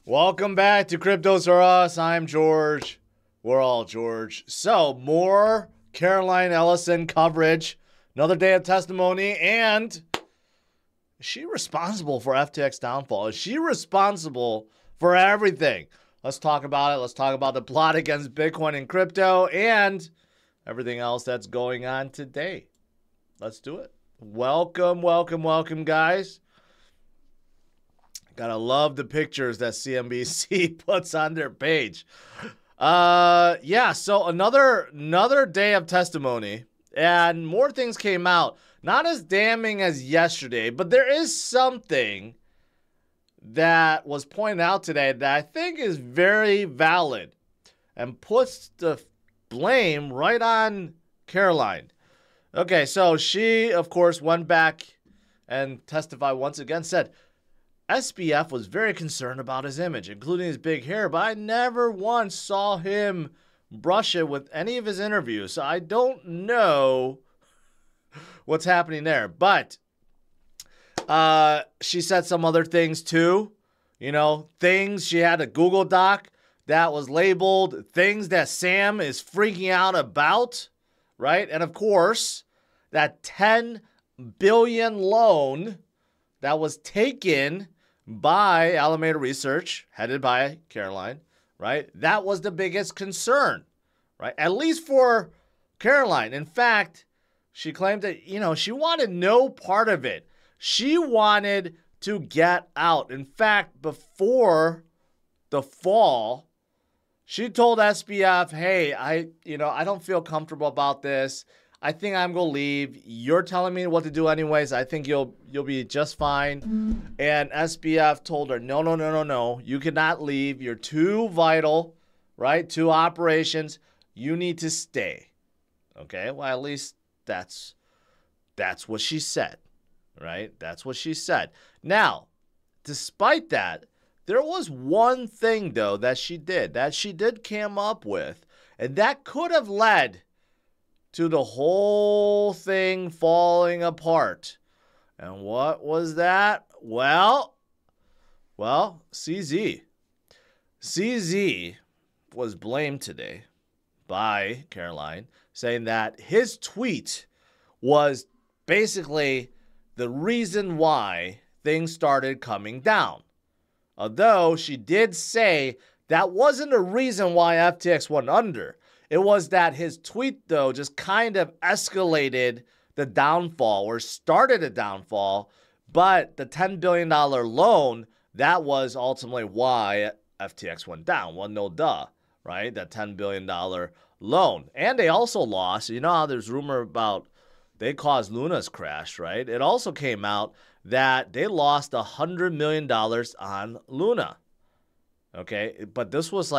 Welcome back to CryptosRus. I'm George. We're all George. So, more Caroline Ellison coverage. Another day of testimony. And is she responsible for FTX downfall? Is she responsible for everything? Let's talk about it. Let's talk about the plot against Bitcoin and crypto and everything else that's going on today. Let's do it. Welcome, welcome, welcome, guys. Gotta love the pictures that CNBC puts on their page. Yeah, so another day of testimony, and more things came out. Not as damning as yesterday, but there is something that was pointed out today that I think is very valid and puts the blame right on Caroline. Okay, so she, of course, went back and testified once again, said, SBF was very concerned about his image, including his big hair, but I never once saw him brush it with any of his interviews. So I don't know what's happening there. But she said some other things too. You know, things, she had a Google Doc that was labeled things that Sam is freaking out about, right? And of course, that $10 billion loan that was taken by Alameda Research, headed by Caroline, right? That was the biggest concern, right? At least for Caroline. In fact, she claimed that, she wanted no part of it. She wanted to get out. In fact, before the fall, she told SBF, hey, I don't feel comfortable about this. I think I'm going to leave. You're telling me what to do anyways. I think you'll be just fine. And SBF told her, no. You cannot leave. You're too vital, right? To operations. You need to stay. Okay? Well, at least that's what she said, right? That's what she said. Now, despite that, there was one thing, though, that she did come up with, and that could have led to the whole thing falling apart. And what was that? Well, CZ. CZ was blamed today by Caroline, saying that his tweet was basically the reason why things started coming down. Although she did say that wasn't the reason why FTX went under. It was that his tweet, though, just kind of escalated the downfall or started a downfall. But the $10 billion loan, that was ultimately why FTX went down. Well, no duh, right? That $10 billion loan. And they also lost, you know how there's rumor about they caused Luna's crash, right? It also came out that they lost $100 million on Luna. Okay, but this was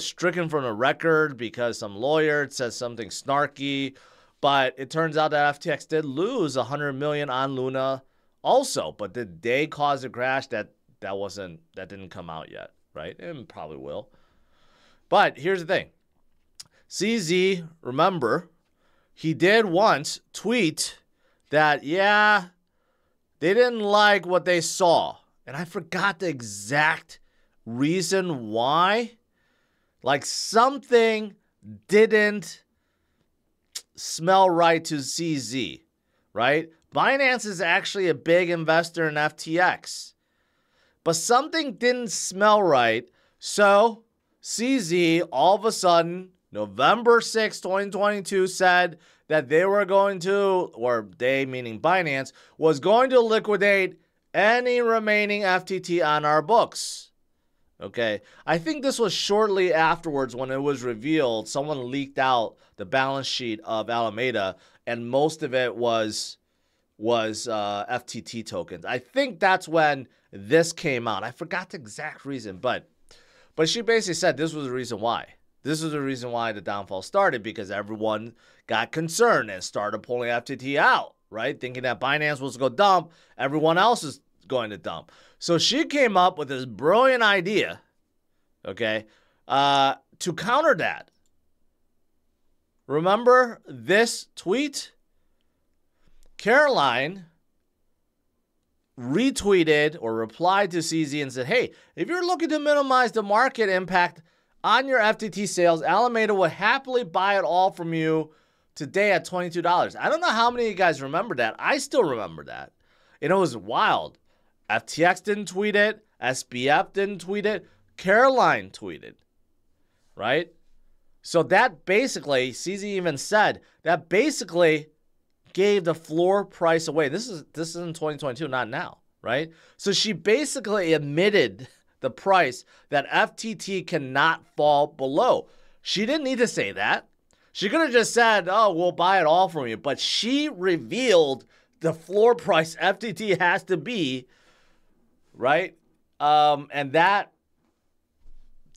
stricken from the record because some lawyer said something snarky, but it turns out that FTX did lose $100 million on Luna also. But did they cause a crash? That didn't come out yet, right? And probably will. But here's the thing. CZ, remember, he did once tweet that, yeah, they didn't like what they saw. And I forgot the exact reason why. Like something didn't smell right to CZ, right? Binance is actually a big investor in FTX. But something didn't smell right. So CZ, all of a sudden, November 6, 2022, said that they were going to, or they meaning Binance, was going to liquidate any remaining FTT on our books. Okay, I think this was shortly afterwards when it was revealed. Someone leaked out the balance sheet of Alameda, and most of it was FTT tokens. I think that's when this came out. I forgot the exact reason, but she basically said this was the reason why. This is the reason why the downfall started, because everyone got concerned and started pulling FTT out, right? Thinking that Binance was going to dump, everyone else is going to dump. So she came up with this brilliant idea, okay, to counter that. Remember this tweet? Caroline retweeted or replied to CZ and said, hey, if you're looking to minimize the market impact on your FTT sales, Alameda would happily buy it all from you today at $22. I don't know how many of you guys remember that. I still remember that. And it was wild. FTX didn't tweet it. SBF didn't tweet it. Caroline tweeted, right? So that basically, CZ even said, that basically gave the floor price away. This is in 2022, not now, right? So she basically admitted the price that FTT cannot fall below. She didn't need to say that. She could have just said, oh, we'll buy it all from you. But she revealed the floor price FTT has to be, right? And that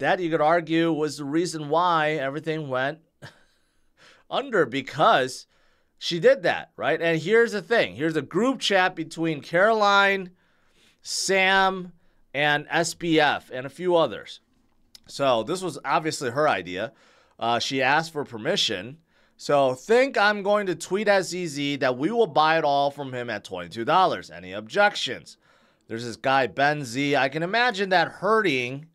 you could argue was the reason why everything went under, because she did that, right? And here's the thing. Here's a group chat between Caroline, Sam, and SBF, and a few others. So this was obviously her idea. She asked for permission. So think I'm going to tweet at ZZ that we will buy it all from him at $22. Any objections? There's this guy, Ben Z. I can imagine that hurting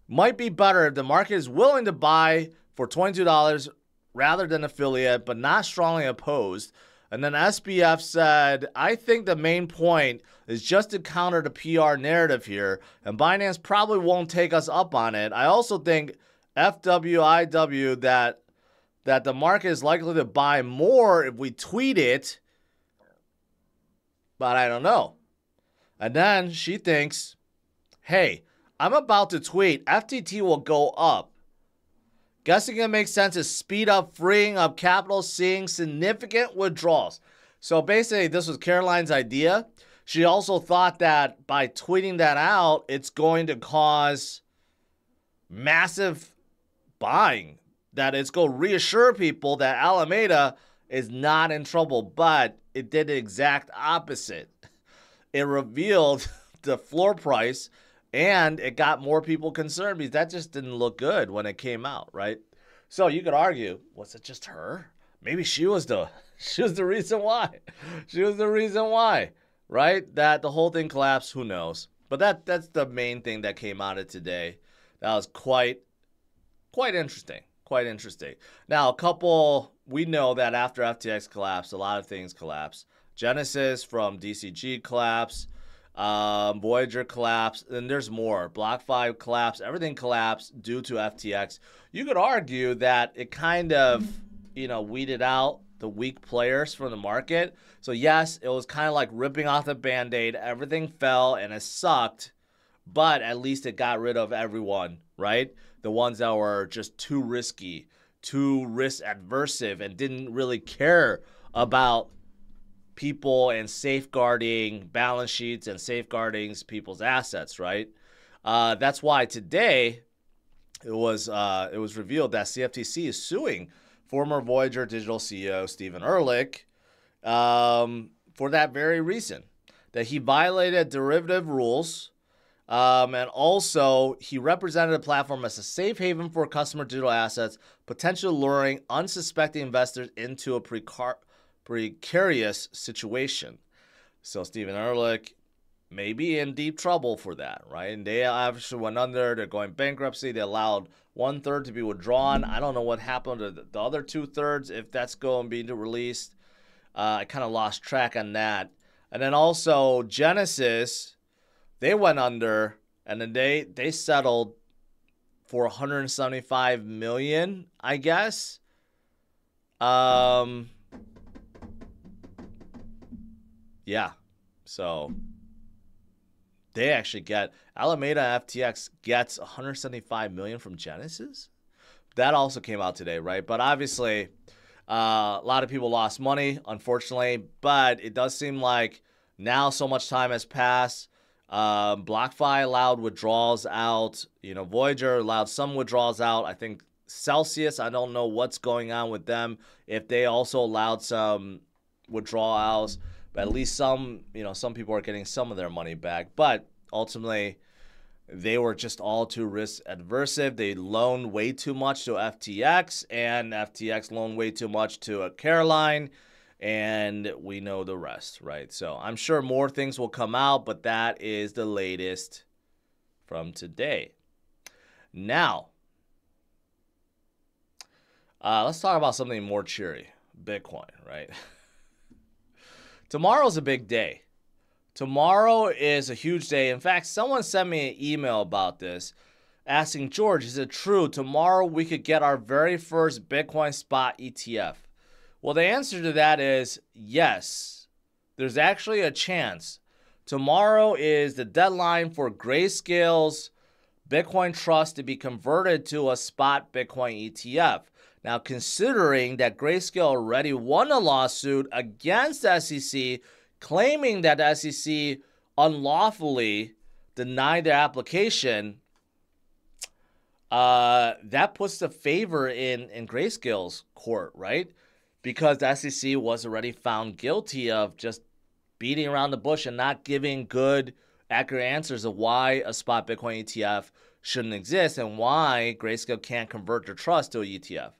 might be better if the market is willing to buy for $22 rather than affiliate, but not strongly opposed. And then SBF said, I think the main point is just to counter the PR narrative here, and Binance probably won't take us up on it. I also think FWIW that the market is likely to buy more if we tweet it, but I don't know. And then she thinks, hey, I'm about to tweet, FTT will go up. Guessing it makes sense to speed up freeing up capital, seeing significant withdrawals. So basically, this was Caroline's idea. She also thought that by tweeting that out, it's going to cause massive buying, that it's going to reassure people that Alameda is not in trouble, but it did the exact opposite. It revealed the floor price, and it got more people concerned because that just didn't look good when it came out, right? So you could argue, was it just her? Maybe she was the reason why. She was the reason why, right? That the whole thing collapsed, who knows? But that's the main thing that came out of today. That was quite interesting. Quite interesting. Now, we know that after FTX collapsed, a lot of things collapsed. Genesis from DCG collapsed. Voyager collapsed, and there's more. BlockFi collapsed. Everything collapsed due to FTX. You could argue that it kind of, weeded out the weak players from the market. So yes, it was kind of like ripping off the Band-Aid. Everything fell and it sucked, but at least it got rid of everyone, right? The ones that were just too risky, too risk adversive, and didn't really care about people and safeguarding balance sheets and safeguarding people's assets, right? That's why today it was revealed that CFTC is suing former Voyager Digital CEO Stephen Ehrlich for that very reason, that he violated derivative rules, and also he represented the platform as a safe haven for customer digital assets, potentially luring unsuspecting investors into a precarious situation. So Stephen Ehrlich may be in deep trouble for that, right? And they obviously went under. They're going bankruptcy. They allowed 1/3 to be withdrawn. I don't know what happened to the other 2/3, if that's going to be released. I kind of lost track on that. And then also Genesis, they went under, and then they settled for $175 million, I guess. Yeah, so they actually get, Alameda FTX gets $175 million from Genesis. That also came out today, right? But obviously, a lot of people lost money, unfortunately. But it does seem like now so much time has passed. BlockFi allowed withdrawals out. Voyager allowed some withdrawals out. I think Celsius, I don't know what's going on with them, if they also allowed some withdrawals. But at least some people are getting some of their money back. But ultimately, they were just all too risk adverse. They loaned way too much to FTX, and FTX loaned way too much to Caroline. And we know the rest, right? So I'm sure more things will come out, but that is the latest from today. Now, let's talk about something more cheery. Bitcoin, right? Tomorrow's a big day. Tomorrow is a huge day. In fact, someone sent me an email about this asking, George, is it true tomorrow we could get our very first Bitcoin spot ETF? Well, the answer to that is yes. There's actually a chance. Tomorrow is the deadline for Grayscale's Bitcoin Trust to be converted to a spot Bitcoin ETF. Now, considering that Grayscale already won a lawsuit against the SEC, claiming that the SEC unlawfully denied their application, that puts the favor in Grayscale's court, right? Because the SEC was already found guilty of just beating around the bush and not giving good, accurate answers of why a spot Bitcoin ETF shouldn't exist and why Grayscale can't convert their trust to a ETF.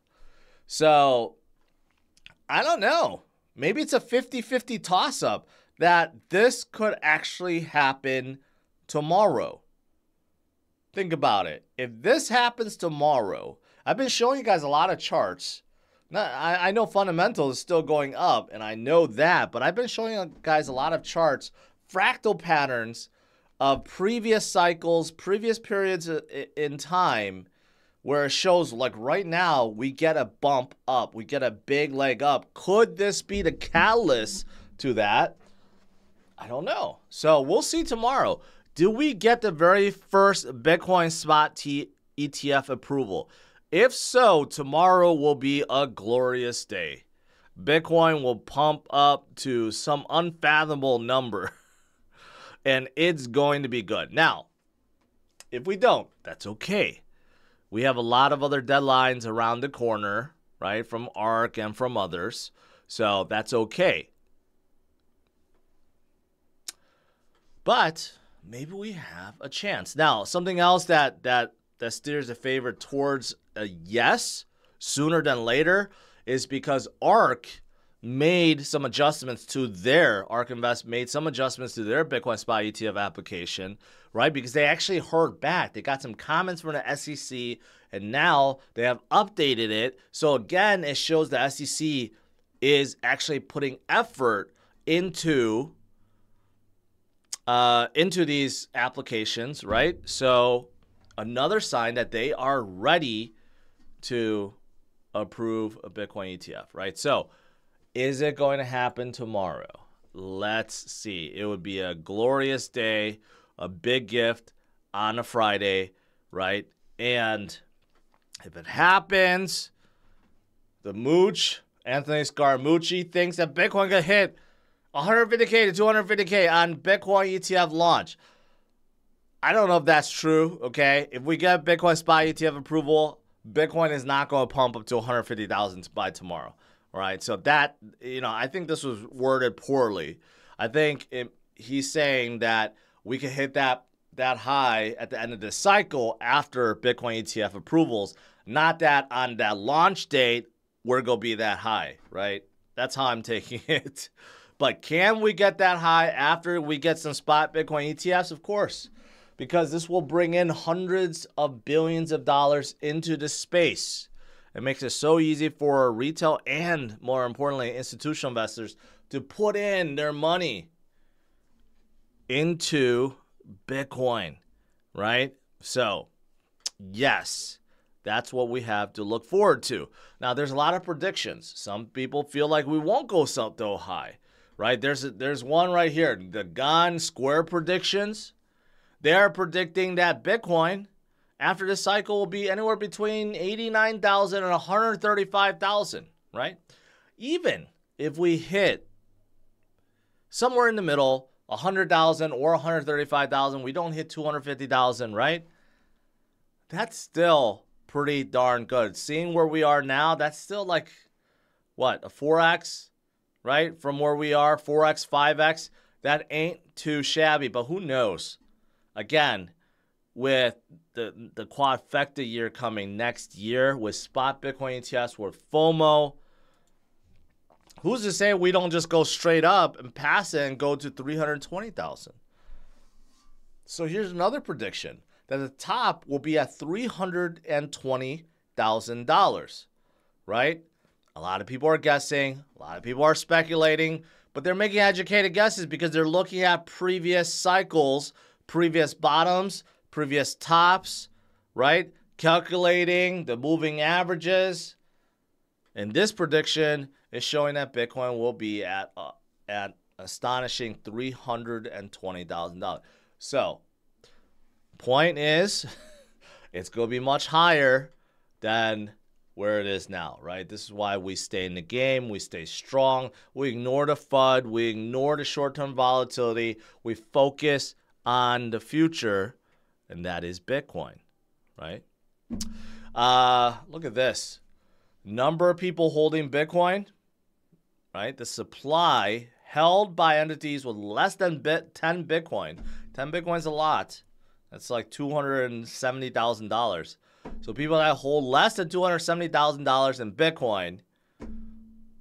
So, I don't know. Maybe it's a 50-50 toss-up that this could actually happen tomorrow. Think about it. If this happens tomorrow, I've been showing you guys a lot of charts. I know fundamentals is still going up, and I know that, but I've been showing you guys a lot of charts, fractal patterns of previous cycles, previous periods in time, where it shows, like right now, we get a bump up. We get a big leg up. Could this be the catalyst to that? I don't know. So we'll see tomorrow. Do we get the very first Bitcoin spot ETF approval? If so, tomorrow will be a glorious day. Bitcoin will pump up to some unfathomable number. And it's going to be good. Now, if we don't, that's okay. We have a lot of other deadlines around the corner, right, from ARK and from others. So that's okay. But maybe we have a chance. Now, something else that steers the favor towards a yes sooner than later is because ARK made some adjustments to ARK Invest made some adjustments to their Bitcoin spot ETF application, right? Because they actually heard back. They got some comments from the SEC, and now they have updated it. So again, it shows the SEC is actually putting effort into these applications, right? So another sign that they are ready to approve a Bitcoin ETF, right? So is it going to happen tomorrow? Let's see. It would be a glorious day, a big gift on a Friday, right? And if it happens, the mooch, Anthony Scaramucci, thinks that Bitcoin could hit 150K to 250K on Bitcoin ETF launch. I don't know if that's true, okay? If we get Bitcoin spot ETF approval, Bitcoin is not going to pump up to 150,000 by tomorrow. All right, so that, I think this was worded poorly. I think he's saying that we could hit that high at the end of the cycle after Bitcoin ETF approvals, not that on that launch date we're going to be that high, right? That's how I'm taking it. But can we get that high after we get some spot Bitcoin ETFs? Of course, because this will bring in hundreds of billions of dollars into the space. It makes it so easy for retail and, more importantly, institutional investors to put in their money into Bitcoin, right? So, yes, that's what we have to look forward to. Now, there's a lot of predictions. Some people feel like we won't go so high, right? There's one right here, the Gone Square predictions. They are predicting that Bitcoin after this cycle will be anywhere between 89,000 and 135,000, right? Even if we hit somewhere in the middle, 100,000 or 135,000, we don't hit 250,000, right? That's still pretty darn good. Seeing where we are now, that's still like, what, a 4x, right? From where we are, 4x, 5x. That ain't too shabby, but who knows? Again, with the quadfecta year coming next year with spot Bitcoin ETFs, with FOMO, Who's to say we don't just go straight up and pass it and go to 320,000? So here's another prediction, that the top will be at $320,000, right? A lot of people are guessing, a lot of people are speculating, but they're making educated guesses because they're looking at previous cycles, previous bottoms, previous tops, right? Calculating the moving averages. And this prediction is showing that Bitcoin will be at astonishing $320,000. So, point is, it's going to be much higher than where it is now, right? This is why we stay in the game. We stay strong. We ignore the FUD. We ignore the short-term volatility. We focus on the future, and that is Bitcoin, right? Look at this. Number of people holding Bitcoin, right? The supply held by entities with less than 10 Bitcoin. 10 Bitcoin's a lot. That's like $270,000. So people that hold less than $270,000 in Bitcoin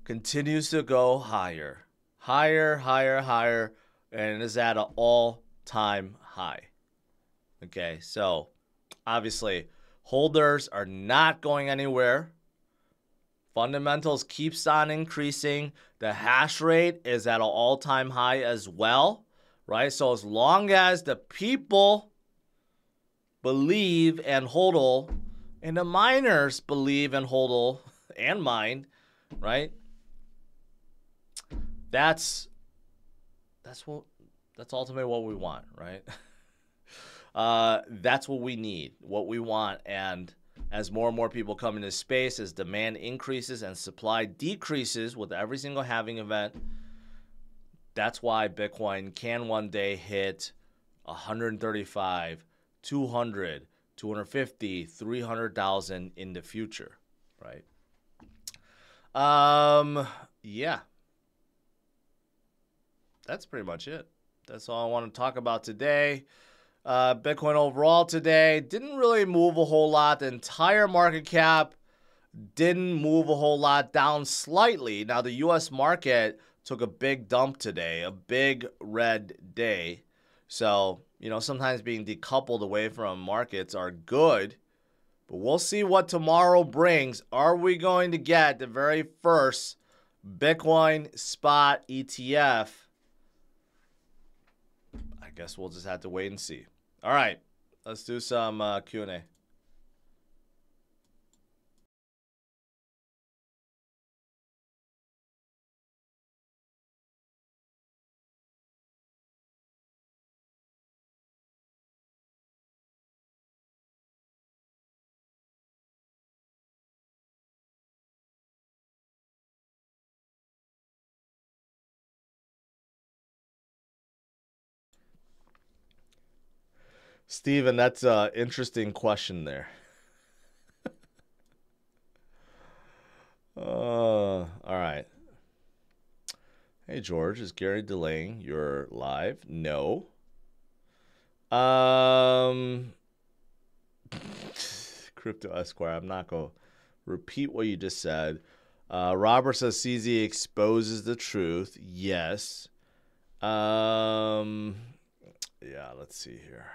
continues to go higher. Higher, higher, higher, and is at an all-time high. Okay, so obviously holders are not going anywhere. Fundamentals keeps on increasing. The hash rate is at an all-time high as well, right? So as long as the people believe and hodl, and the miners believe and hodl and mine, right? That's ultimately what we want, right? That's what we need, what we want. And as more and more people come into space, as demand increases and supply decreases with every single halving event, that's why Bitcoin can one day hit 135, 200, 250, 300,000 in the future, right? Yeah. That's pretty much it. That's all I want to talk about today. Bitcoin overall today didn't really move a whole lot. The entire market cap didn't move a whole lot, down slightly. Now, the U.S. market took a big dump today, a big red day. So, you know, sometimes being decoupled away from markets are good. But we'll see what tomorrow brings. Are we going to get the very first Bitcoin spot ETF? I guess we'll just have to wait and see. All right, let's do some Q&A. Steven, that's an interesting question there. All right. Hey, George, is Gary delaying your live? No. Crypto Esquire, I'm not going to repeat what you just said. Robert says CZ exposes the truth. Yes. Yeah, let's see here.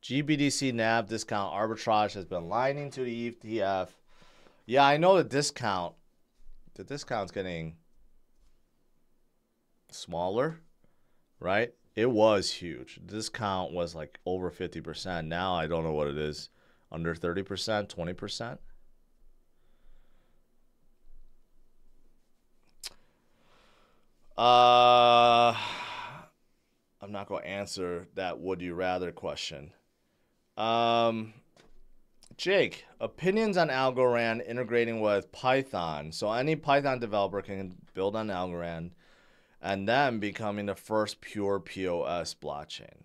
GBDC NAV discount arbitrage has been lining to the ETF. Yeah, I know the discount. The discount's getting smaller, right? It was huge. The discount was like over 50%. Now I don't know what it is. Under 30%, 20%. I'm not going to answer that would you rather question. Jake, opinions on Algorand integrating with Python. So any Python developer can build on Algorand and then becoming the first pure POS blockchain.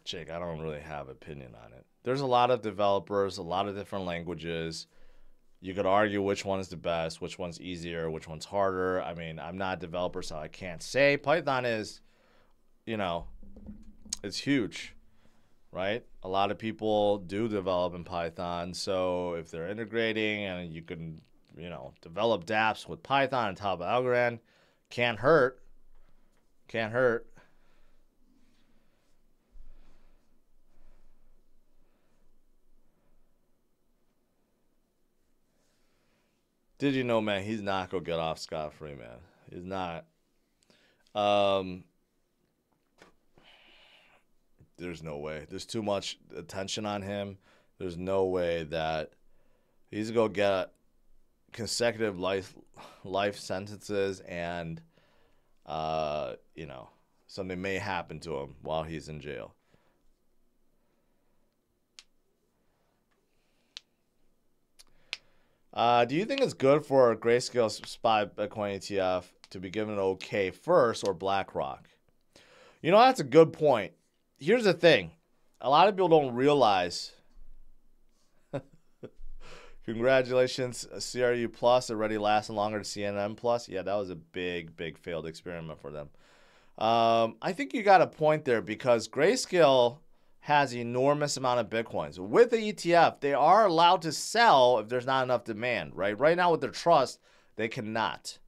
Jake, I don't really have opinion on it. There's a lot of developers, a lot of different languages. You could argue which one is the best, which one's easier, which one's harder. I mean, I'm not a developer, so I can't say. Python is, you know, it's huge. right? A lot of people do develop in Python. So if they're integrating and you can, develop dApps with Python on top of Algorand, can't hurt. Can't hurt. Did you know, man, he's not going to get off scot-free, man. He's not. There's no way. There's too much attention on him. There's no way that he's going to get consecutive life sentences and, something may happen to him while he's in jail. Do you think it's good for Grayscale SPY Bitcoin ETF to be given an okay first or BlackRock? That's a good point. Here's the thing. A lot of people don't realize. Congratulations, CRU Plus already lasting longer than CNN Plus. Yeah, that was a big, big failed experiment for them. I think you got a point there because Grayscale has enormous amount of Bitcoins. With the ETF, they are allowed to sell if there's not enough demand, right? Right now with their trust, they cannot.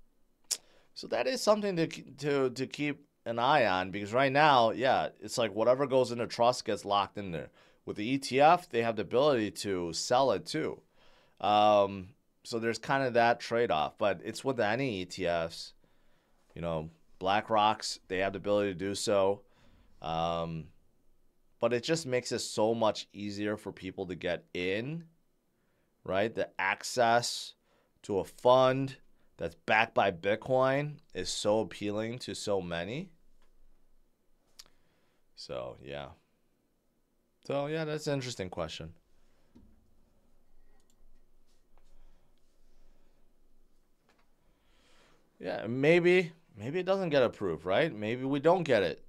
So that is something to keep an eye on because right now, yeah, it's like whatever goes into trust gets locked in there. With the ETF, they have the ability to sell it too. So there's kind of that trade-off, but it's with any ETFs, BlackRock's, they have the ability to do so. But it just makes it so much easier for people to get in, right? The access to a fund that's backed by Bitcoin is so appealing to so many. So, yeah. That's an interesting question. Yeah, maybe it doesn't get approved, right? Maybe we don't get it.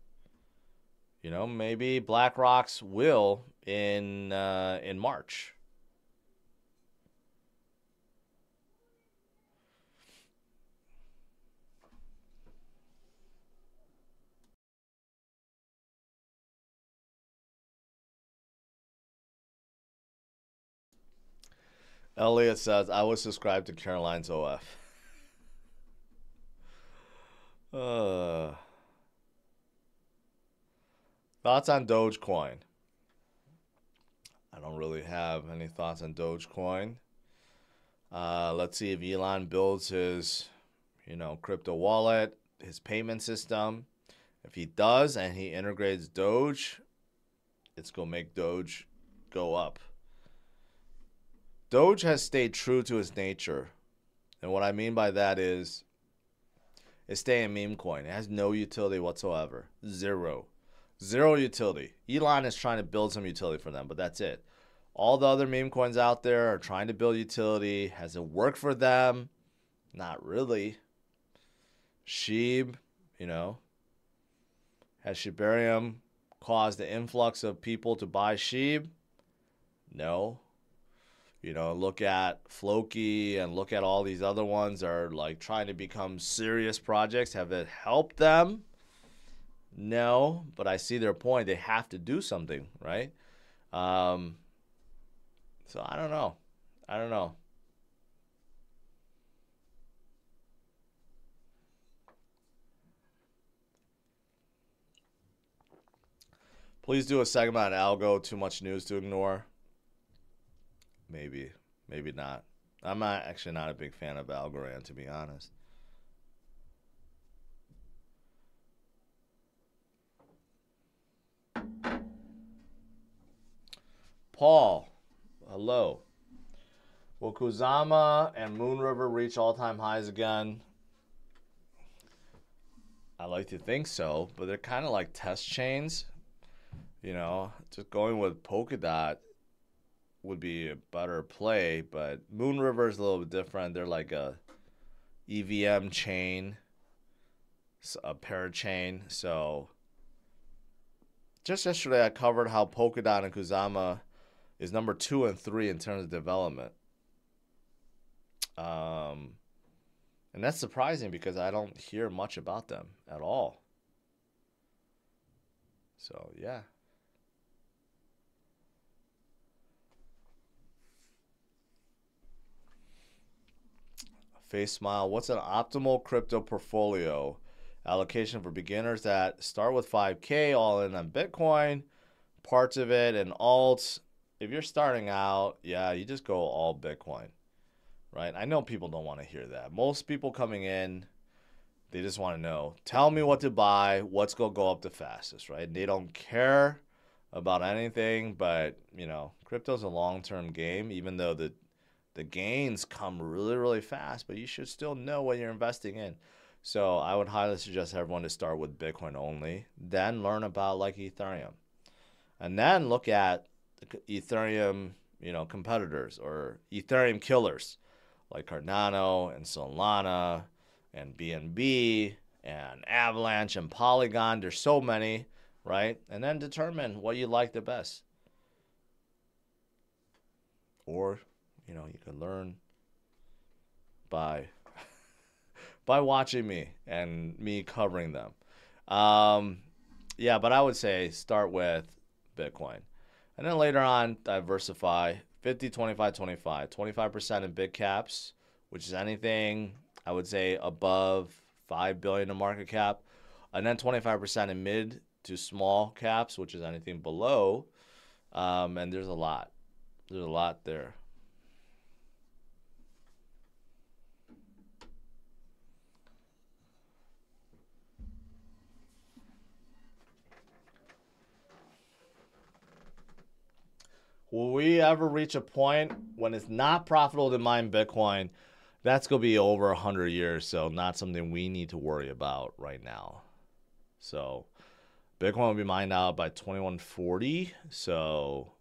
Maybe BlackRock's will in March. Elliot says, I would subscribe to Caroline's OF. Thoughts on Dogecoin? I don't really have any thoughts on Dogecoin. Let's see if Elon builds his, crypto wallet, his payment system. If he does and he integrates Doge, it's going to make Doge go up. Doge has stayed true to its nature. And what I mean by that is it's staying a meme coin. It has no utility whatsoever. Zero utility. Elon is trying to build some utility for them, but that's it. All the other meme coins out there are trying to build utility. Has it worked for them? Not really. Sheeb, has Shibarium caused the influx of people to buy Sheeb? No. Look at Floki and look at all these other ones are like trying to become serious projects. Have it helped them? No, but I see their point. They have to do something, right? So I don't know. Please do a segment on algo. Too much news to ignore. Maybe not. I'm actually not a big fan of Algorand, to be honest. Paul, hello. Will Kusama and Moon River reach all-time highs again? I like to think so, but they're kind of like test chains. Just going with Polkadot would be a better play, but Moon River is a little bit different. They're like a EVM chain, a parachain. So just yesterday I covered how Polkadot and Kusama is number 2 and 3 in terms of development. And that's surprising because I don't hear much about them at all. So, yeah. Face Smile, what's an optimal crypto portfolio allocation for beginners that start with 5K all in on Bitcoin, parts of it, and alts? If you're starting out, yeah, you just go all Bitcoin, right? I know people don't want to hear that. Most people coming in, they just want to know, tell me what to buy, what's going to go up the fastest, right? They don't care about anything, but, you know, crypto's a long-term game, even though the gains come really, really fast, but you should still know what you're investing in. So I would highly suggest everyone to start with Bitcoin only, then learn about like Ethereum, and then look at the Ethereum, you know, competitors or Ethereum killers like Cardano and Solana and BNB and Avalanche and Polygon. There's so many, right? And then determine what you like the best. Or, you know, you can learn by watching me and me covering them. Yeah, but I would say start with Bitcoin. And then later on, diversify 50, 25, 25. 25% in big caps, which is anything, I would say, above 5 billion in market cap. And then 25% in mid to small caps, which is anything below. And there's a lot. There's a lot there. Will we ever reach a point when it's not profitable to mine Bitcoin? That's going to be over 100 years, so not something we need to worry about right now. So Bitcoin will be mined out by 2140. So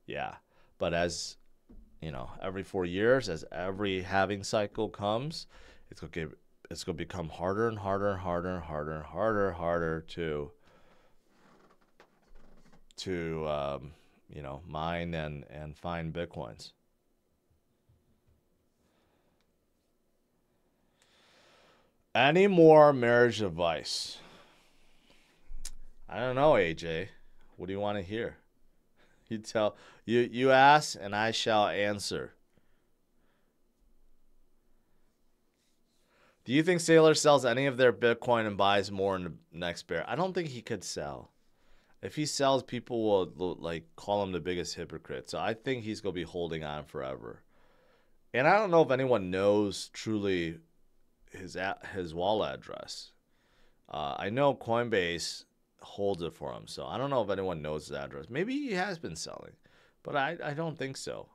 yeah, but as you know, every 4 years, as every halving cycle comes, it's going to become harder and harder and harder and harder and harder to you know, mine and find Bitcoins. Any more marriage advice? I don't know, AJ. What do you want to hear? You ask and I shall answer. Do you think Saylor sells any of their Bitcoin and buys more in the next bear? I don't think he could sell. If he sells, people will like call him the biggest hypocrite. So I think he's going to be holding on forever. And I don't know if anyone knows truly his wallet address. I know Coinbase holds it for him, so I don't know if anyone knows his address. Maybe he has been selling, but I don't think so.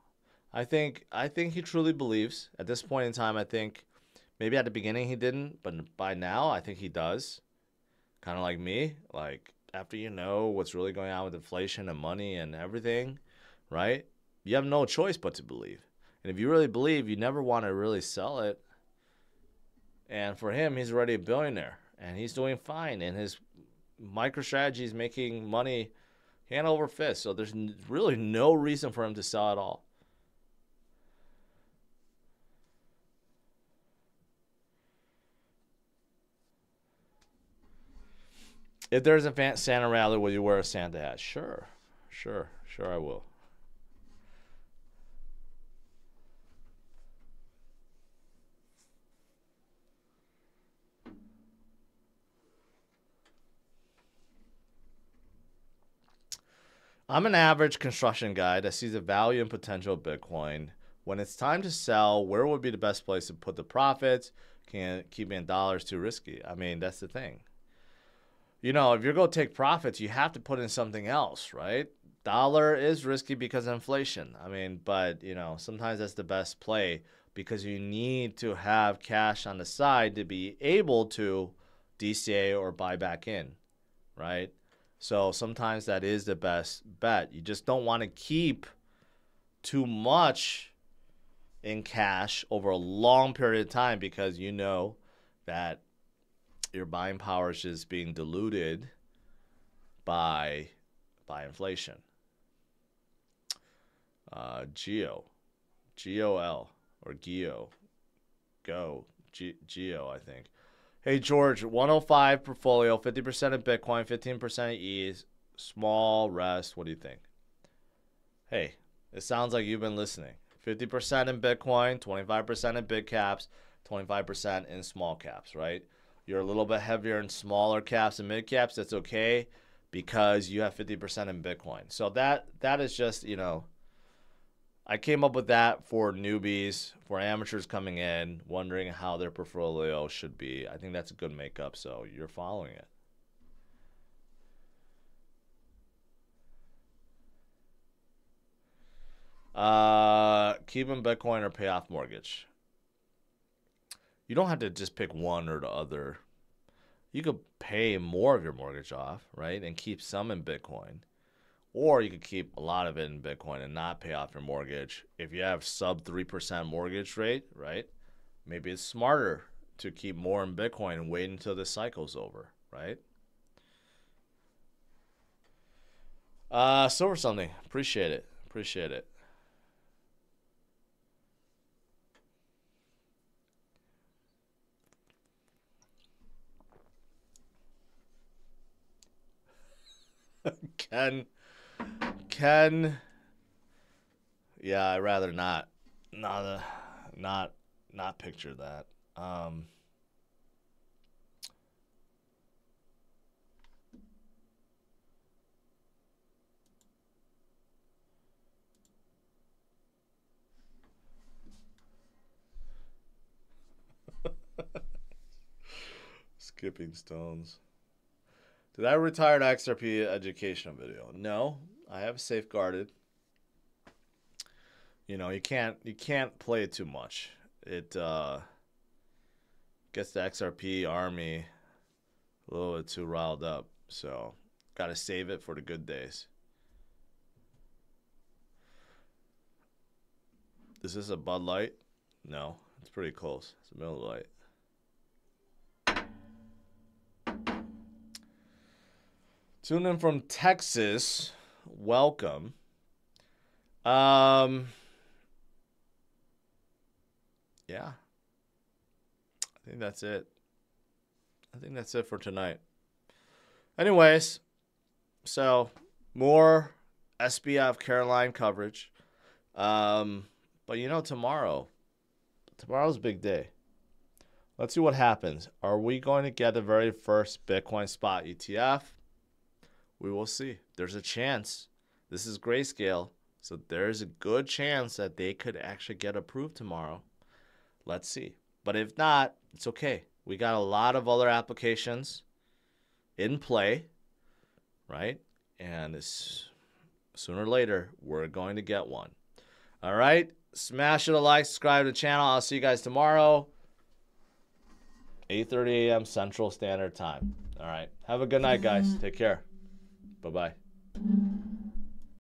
I think he truly believes. At this point in time, I think maybe at the beginning he didn't, but by now I think he does. Kind of like me, like after you know what's really going on with inflation and money and everything, right? You have no choice but to believe. And if you really believe, you never want to really sell it. And for him, he's already a billionaire and he's doing fine. And his MicroStrategy is making money hand over fist. So there's really no reason for him to sell at all. If there's a Santa rally, will you wear a Santa hat? Sure I will. I'm an average construction guy that sees the value and potential of Bitcoin. When it's time to sell, where would be the best place to put the profits? Can't keep in dollars too risky. I mean, that's the thing. You know, if you're going to take profits, you have to put in something else, right? Dollar is risky because of inflation. I mean, but, you know, sometimes that's the best play because you need to have cash on the side to be able to DCA or buy back in, right? So sometimes that is the best bet. You just don't want to keep too much in cash over a long period of time because you know that your buying power is just being diluted by inflation. G-O-L, or Geo, Geo, I think. Hey, George, 105 portfolio, 50% in Bitcoin, 15% in ETH, small rest. What do you think? Hey, it sounds like you've been listening. 50% in Bitcoin, 25% in big caps, 25% in small caps, right? You're a little bit heavier in smaller caps and mid caps. That's okay because you have 50% in Bitcoin. So that is just, you know, I came up with that for newbies, for amateurs coming in, wondering how their portfolio should be. I think that's a good makeup, so you're following it. Keep in Bitcoin or pay off mortgage. You don't have to just pick one or the other. You could pay more of your mortgage off, right, and keep some in Bitcoin. Or you could keep a lot of it in Bitcoin and not pay off your mortgage. If you have sub 3% mortgage rate, right, maybe it's smarter to keep more in Bitcoin and wait until the cycle's over, right? Silver something. Appreciate it. Appreciate it. Ken, yeah, I'd rather not picture that. Skipping stones. Did I retire to XRP education video? No, I have safeguarded. You know, you can't play it too much. It gets the XRP army a little bit too riled up. So, got to save it for the good days. Is this a Bud Light? No, it's pretty close. It's a Miller Lite. Tune in from Texas. Welcome. Yeah. I think that's it. I think that's it for tonight. Anyways, so more SBF Caroline coverage. But you know, tomorrow's a big day. Let's see what happens. Are we going to get the very first Bitcoin spot ETF? We will see. There's a chance. This is Grayscale, so there's a good chance that they could actually get approved tomorrow. Let's see. But if not, it's okay. We got a lot of other applications in play, right? And sooner or later, we're going to get one. All right? Smash it a like, subscribe to the channel. I'll see you guys tomorrow, 8:30 a.m. Central Standard Time. All right. Have a good night, guys. Take care. Bye-bye.